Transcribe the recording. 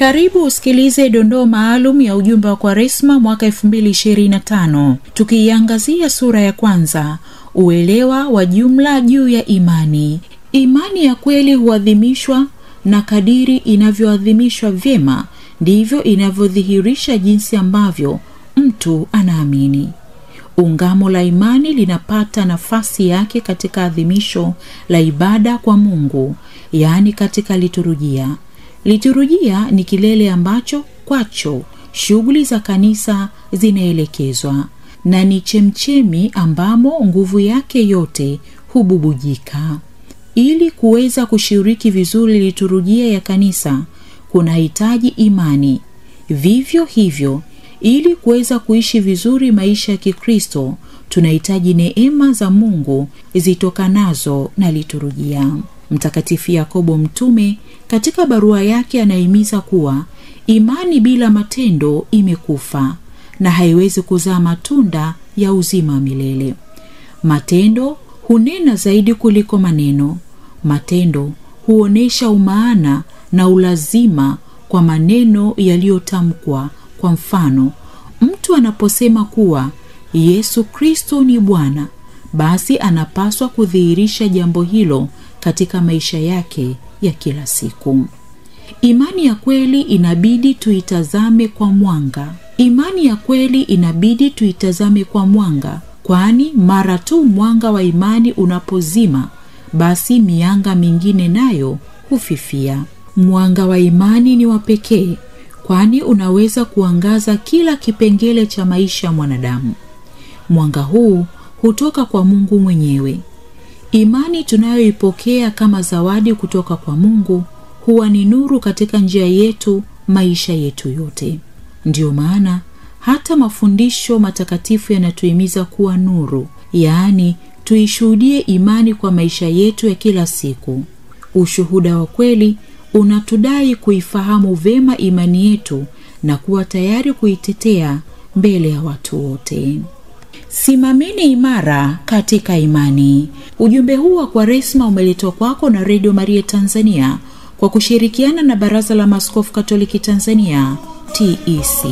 Karibu usikilize dondoo maalum ya ujumbe wa Kwaresma mwaka 2025. Tukiiangazia sura ya kwanza, uelewa wa jumla juu ya imani. Imani ya kweli huadhimishwa, na kadiri inavyoadhimishwa vyema ndivyo inavyodhihirisha jinsi ambavyo mtu anaamini. Ungamo la imani linapata nafasi yake katika adhimisho la ibada kwa Mungu, yaani katika liturujia. Liturujia ni kilele ambacho kwacho shughuli za kanisa zinaelekezwa, na ni chemchemi ambamo nguvu yake yote hububujika. Ili kuweza kushiriki vizuri liturujia ya kanisa, kunahitaji imani. Vivyo hivyo, ili kuweza kuishi vizuri maisha ya Kikristo, tunahitaji neema za Mungu zitokanazo na liturujia. Mtakatifu Yakobo mtume katika barua yake anahimiza kuwa imani bila matendo imekufa na haiwezi kuzaa matunda ya uzima milele. Matendo hunena zaidi kuliko maneno. Matendo huonesha umaana na ulazima kwa maneno yaliyotamkwa. Kwa mfano, mtu anaposema kuwa Yesu Kristo ni Bwana, basi anapaswa kudhihirisha jambo hilo katika maisha yake ya kila siku. Imani ya kweli inabidi tuitazame kwa mwanga. Imani ya kweli inabidi tuitazame kwa mwanga, kwani mara tu mwanga wa imani unapozima, basi mianga mingine nayo hufifia. Mwanga wa imani ni wa pekee, kwani unaweza kuangaza kila kipengele cha maisha ya mwanadamu. Mwanga huu hutoka kwa Mungu mwenyewe. Imani tunayoipokea kama zawadi kutoka kwa Mungu huwa ni nuru katika njia yetu, maisha yetu yote. Ndiyo maana hata mafundisho matakatifu yanatuhimiza kuwa nuru, yaani tuishuhudie imani kwa maisha yetu ya kila siku. Ushuhuda wa kweli unatudai kuifahamu vema imani yetu na kuwa tayari kuitetea mbele ya watu wote. Simameni imara katika imani. Ujumbe huu wa Kwaresma umeletwa kwako na Radio Maria Tanzania kwa kushirikiana na Baraza la Maaskofu Katoliki Tanzania, TEC.